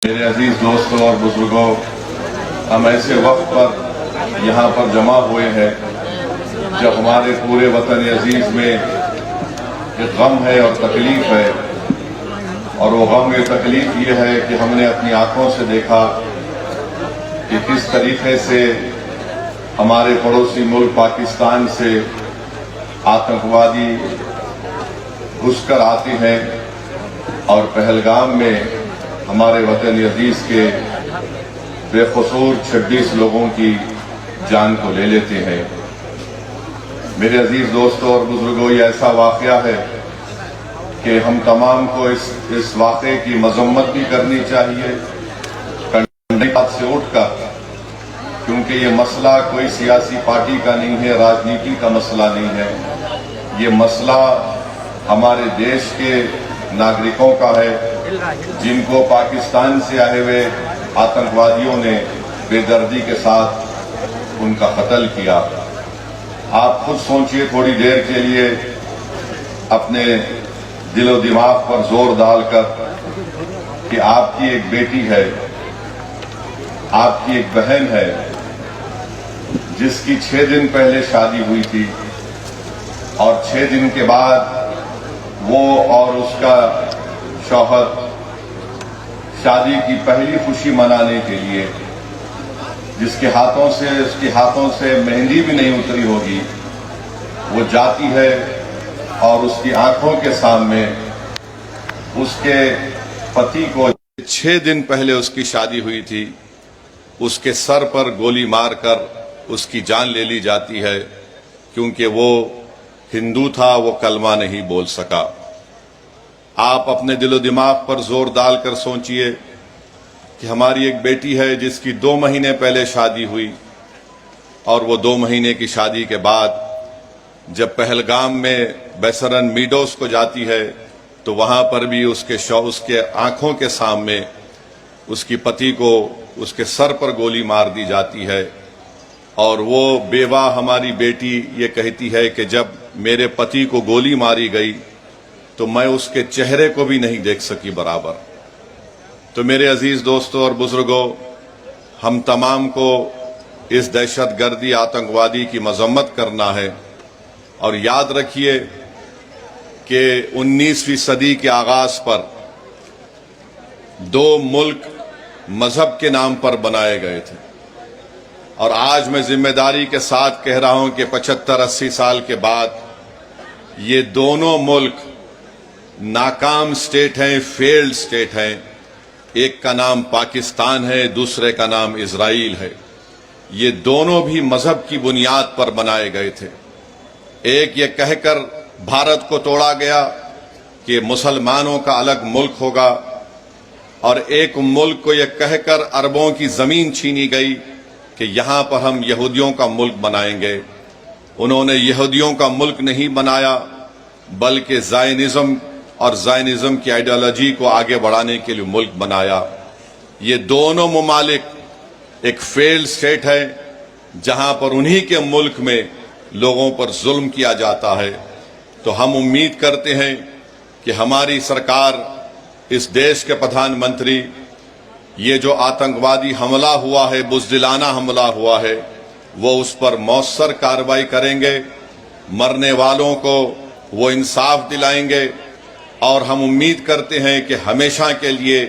میرے عزیز دوستوں اور بزرگوں، ہم ایسے وقت پر یہاں پر جمع ہوئے ہیں جب ہمارے پورے وطن عزیز میں ایک غم ہے اور تکلیف ہے، اور وہ غم اور تکلیف یہ ہے کہ ہم نے اپنی آنکھوں سے دیکھا کہ کس طریقے سے ہمارے پڑوسی ملک پاکستان سے آتنکوادی گھس کر آتے ہیں اور پہلگام میں ہمارے وطن عزیز کے بے قصور 26 لوگوں کی جان کو لے لیتے ہیں۔ میرے عزیز دوستوں اور بزرگوں، یہ ایسا واقعہ ہے کہ ہم تمام کو اس واقعے کی مذمت بھی کرنی چاہیے، کنڈے سے اٹھ کر، کیونکہ یہ مسئلہ کوئی سیاسی پارٹی کا نہیں ہے، راجنیتی کا مسئلہ نہیں ہے، یہ مسئلہ ہمارے دیش کے ناگرکوں کا ہے جن کو پاکستان سے آئے ہوئے آتنکوادیوں نے بے دردی کے ساتھ ان کا قتل کیا۔ آپ خود سوچئے تھوڑی دیر کے لیے، اپنے دل و دماغ پر زور ڈال کر کہ آپ کی ایک بیٹی ہے، آپ کی ایک بہن ہے جس کی 6 دن پہلے شادی ہوئی تھی، اور 6 دن کے بعد وہ اور اس کا شوہر شادی کی پہلی خوشی منانے کے لیے، جس کے ہاتھوں سے مہندی بھی نہیں اتری ہوگی، وہ جاتی ہے اور اس کی آنکھوں کے سامنے اس کے پتی کو 6 دن پہلے اس کی شادی ہوئی تھی، اس کے سر پر گولی مار کر اس کی جان لے لی جاتی ہے، کیونکہ وہ ہندو تھا، وہ کلمہ نہیں بول سکا۔ آپ اپنے دل و دماغ پر زور ڈال کر سوچئے کہ ہماری ایک بیٹی ہے جس کی 2 مہینے پہلے شادی ہوئی، اور وہ 2 مہینے کی شادی کے بعد جب پہلگام میں بیسرن میڈوز کو جاتی ہے تو وہاں پر بھی اس کے آنکھوں کے سامنے اس کی پتی کو اس کے سر پر گولی مار دی جاتی ہے، اور وہ بیوہ ہماری بیٹی یہ کہتی ہے کہ جب میرے پتی کو گولی ماری گئی تو میں اس کے چہرے کو بھی نہیں دیکھ سکی برابر۔ تو میرے عزیز دوستوں اور بزرگوں، ہم تمام کو اس دہشت گردی آتنکوادی کی مذمت کرنا ہے، اور یاد رکھیے کہ 19ویں صدی کے آغاز پر 2 ملک مذہب کے نام پر بنائے گئے تھے، اور آج میں ذمہ داری کے ساتھ کہہ رہا ہوں کہ 75-80 سال کے بعد یہ دونوں ملک ناکام سٹیٹ ہیں، فیلڈ سٹیٹ ہیں۔ ایک کا نام پاکستان ہے، دوسرے کا نام اسرائیل ہے۔ یہ دونوں بھی مذہب کی بنیاد پر بنائے گئے تھے۔ ایک یہ کہہ کر بھارت کو توڑا گیا کہ مسلمانوں کا الگ ملک ہوگا، اور ایک ملک کو یہ کہہ کر عربوں کی زمین چھینی گئی کہ یہاں پر ہم یہودیوں کا ملک بنائیں گے۔ انہوں نے یہودیوں کا ملک نہیں بنایا، بلکہ زائنزم کی آئیڈیالوجی کو آگے بڑھانے کے لیے ملک بنایا۔ یہ دونوں ممالک ایک فیلڈ سٹیٹ ہے جہاں پر انہی کے ملک میں لوگوں پر ظلم کیا جاتا ہے۔ تو ہم امید کرتے ہیں کہ ہماری سرکار، اس دیش کے پردھان منتری، یہ جو آتنکوادی حملہ ہوا ہے، بزدلانہ حملہ ہوا ہے، وہ اس پر مؤثر کارروائی کریں گے، مرنے والوں کو وہ انصاف دلائیں گے، اور ہم امید کرتے ہیں کہ ہمیشہ کے لیے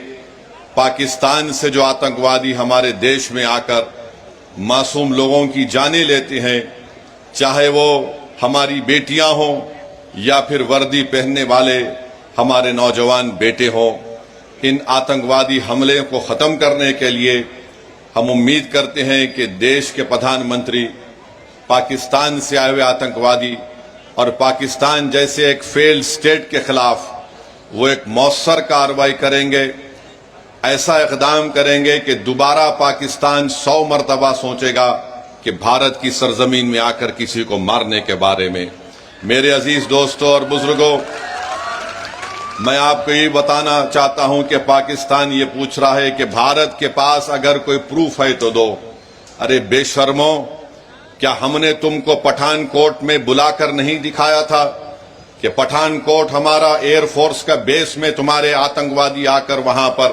پاکستان سے جو آتنکوادی ہمارے دیش میں آ کر معصوم لوگوں کی جانیں لیتے ہیں، چاہے وہ ہماری بیٹیاں ہوں یا پھر وردی پہننے والے ہمارے نوجوان بیٹے ہوں، ان آتنکوادی حملے کو ختم کرنے کے لیے ہم امید کرتے ہیں کہ دیش کے پردھان منتری پاکستان سے آئے ہوئے آتنکوادی اور پاکستان جیسے ایک فیلڈ سٹیٹ کے خلاف وہ ایک مؤثر کارروائی کریں گے، ایسا اقدام کریں گے کہ دوبارہ پاکستان 100 مرتبہ سوچے گا کہ بھارت کی سرزمین میں آ کر کسی کو مارنے کے بارے میں۔ میرے عزیز دوستوں اور بزرگوں، میں آپ کو یہ بتانا چاہتا ہوں کہ پاکستان یہ پوچھ رہا ہے کہ بھارت کے پاس اگر کوئی پروف ہے تو دو۔ ارے بے شرمو، کیا ہم نے تم کو پٹھان کوٹ میں بلا کر نہیں دکھایا تھا کہ پٹھان کوٹ ہمارا ایئر فورس کا بیس میں تمہارے آتنکوادی آ کر وہاں پر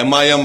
MIM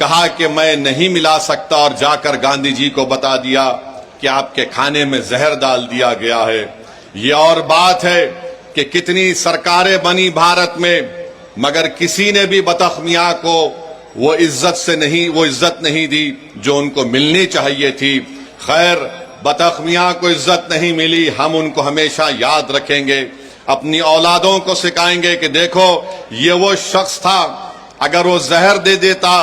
کہا کہ میں نہیں ملا سکتا اور جا کر گاندھی جی کو بتا دیا کہ آپ کے کھانے میں زہر ڈال دیا گیا ہے۔ یہ اور بات ہے کہ کتنی سرکاریں بنی بھارت میں، مگر کسی نے بھی بطخ میاں کو وہ عزت نہیں دی جو ان کو ملنی چاہیے تھی۔ خیر، بطخ میاں کو عزت نہیں ملی، ہم ان کو ہمیشہ یاد رکھیں گے، اپنی اولادوں کو سکھائیں گے کہ دیکھو یہ وہ شخص تھا، اگر وہ زہر دے دیتا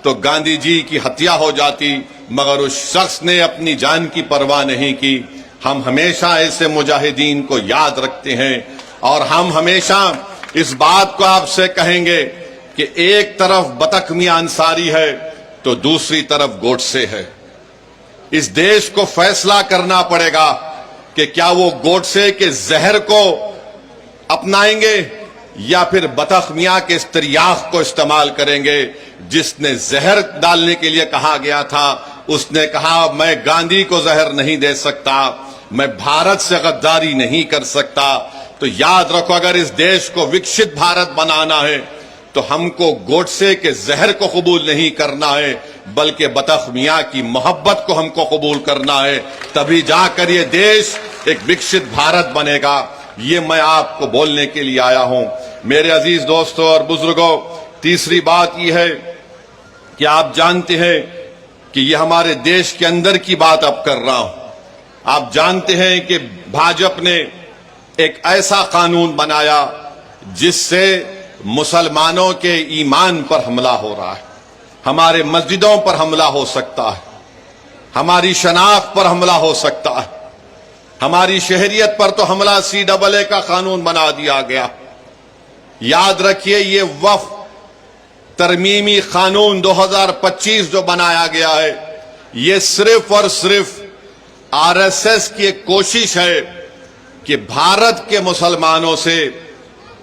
تو گاندھی جی کی ہتیا ہو جاتی، مگر اس شخص نے اپنی جان کی پرواہ نہیں کی۔ ہم ہمیشہ ایسے مجاہدین کو یاد رکھتے ہیں، اور ہم ہمیشہ اس بات کو آپ سے کہیں گے کہ ایک طرف بطخ میاں انصاری ہے تو دوسری طرف گوڈسے ہے۔ اس دیش کو فیصلہ کرنا پڑے گا کہ کیا وہ گوڈسے کے زہر کو اپنائیں گے یا پھر بطخ میاں کے اس تریاق کو استعمال کریں گے جس نے زہر ڈالنے کے لیے کہا گیا تھا۔ اس نے کہا میں گاندھی کو زہر نہیں دے سکتا، میں بھارت سے غداری نہیں کر سکتا۔ تو یاد رکھو، اگر اس دیش کو وکشت بھارت بنانا ہے تو ہم کو گوڈسے کے زہر کو قبول نہیں کرنا ہے، بلکہ بطخ میاں کی محبت کو ہم کو قبول کرنا ہے، تبھی جا کر یہ دیش ایک وکشت بھارت بنے گا۔ یہ میں آپ کو بولنے کے لیے آیا ہوں۔ میرے عزیز دوستوں اور بزرگوں، تیسری بات یہ ہے کہ آپ جانتے ہیں کہ یہ ہمارے دیش کے اندر کی بات اب کر رہا ہوں۔ آپ جانتے ہیں کہ بھاجپ نے ایک ایسا قانون بنایا جس سے مسلمانوں کے ایمان پر حملہ ہو رہا ہے، ہمارے مسجدوں پر حملہ ہو سکتا ہے، ہماری شناخت پر حملہ ہو سکتا ہے، ہماری شہریت پر تو حملہ CAA کا قانون بنا دیا گیا۔ یاد رکھیے، یہ وقف ترمیمی قانون 2025 جو بنایا گیا ہے، یہ صرف اور صرف RSS کی ایک کوشش ہے کہ بھارت کے مسلمانوں سے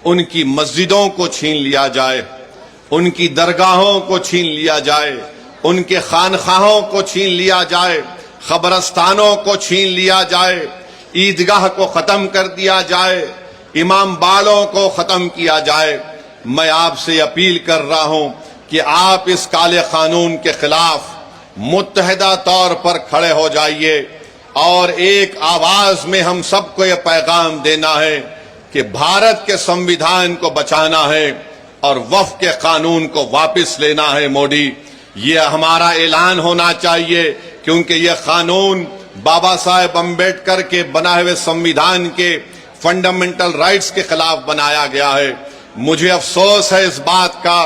ان کی مسجدوں کو چھین لیا جائے، ان کی درگاہوں کو چھین لیا جائے، ان کے خانقاہوں کو چھین لیا جائے، قبرستانوں کو چھین لیا جائے، عیدگاہ کو ختم کر دیا جائے، امام باڑوں کو ختم کیا جائے۔ میں آپ سے اپیل کر رہا ہوں کہ آپ اس کالے قانون کے خلاف متحدہ طور پر کھڑے ہو جائیے، اور ایک آواز میں ہم سب کو یہ پیغام دینا ہے کہ بھارت کے سمویدھان کو بچانا ہے اور وقف کے قانون کو واپس لینا ہے۔ موڈی، یہ ہمارا اعلان ہونا چاہیے، کیونکہ یہ قانون بابا صاحب امبیڈکر کے بنائے ہوئے سمویدھان کے فنڈامنٹل رائٹس کے خلاف بنایا گیا ہے۔ مجھے افسوس ہے اس بات کا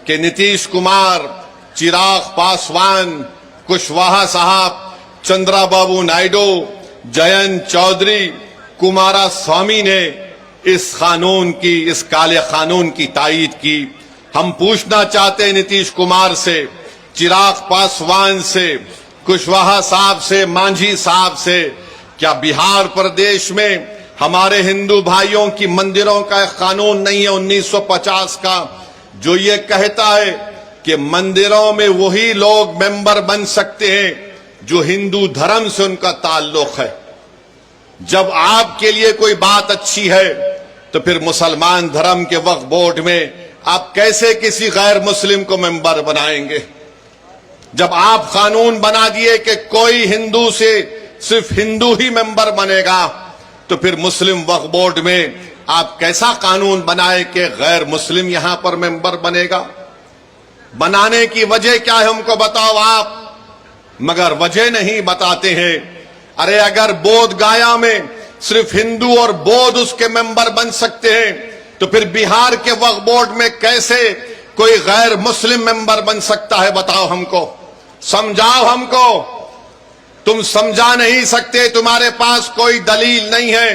کہ نتیش کمار، چراغ پاسوان، کشواہا صاحب، چندرا بابو نائیڈو، جینت چودھری، کمارا سوامی نے اس کالے قانون کی تائید کی۔ ہم پوچھنا چاہتے ہیں نتیش کمار سے، چراغ پاسوان سے، کشواہا صاحب سے، مانجھی صاحب سے، کیا بہار پردیش میں ہمارے ہندو بھائیوں کی مندروں کا ایک قانون نہیں ہے 1950 کا، جو یہ کہتا ہے کہ مندروں میں وہی لوگ ممبر بن سکتے ہیں جو ہندو دھرم سے ان کا تعلق ہے؟ جب آپ کے لیے کوئی بات اچھی ہے تو پھر مسلمان دھرم کے وقف بورڈ میں آپ کیسے کسی غیر مسلم کو ممبر بنائیں گے؟ جب آپ قانون بنا دیے کہ کوئی ہندو سے صرف ہندو ہی ممبر بنے گا، تو پھر مسلم وقف بورڈ میں آپ کیسا قانون بنائے کہ غیر مسلم یہاں پر ممبر بنے گا؟ بنانے کی وجہ کیا ہے ہم کو بتاؤ آپ، مگر وجہ نہیں بتاتے ہیں۔ ارے اگر بودھ گایا میں صرف ہندو اور بودھ اس کے ممبر بن سکتے ہیں، تو پھر بہار کے وقف بورڈ میں کیسے کوئی غیر مسلم ممبر بن سکتا ہے؟ بتاؤ ہم کو، سمجھاؤ ہم کو۔ تم سمجھا نہیں سکتے، تمہارے پاس کوئی دلیل نہیں ہے۔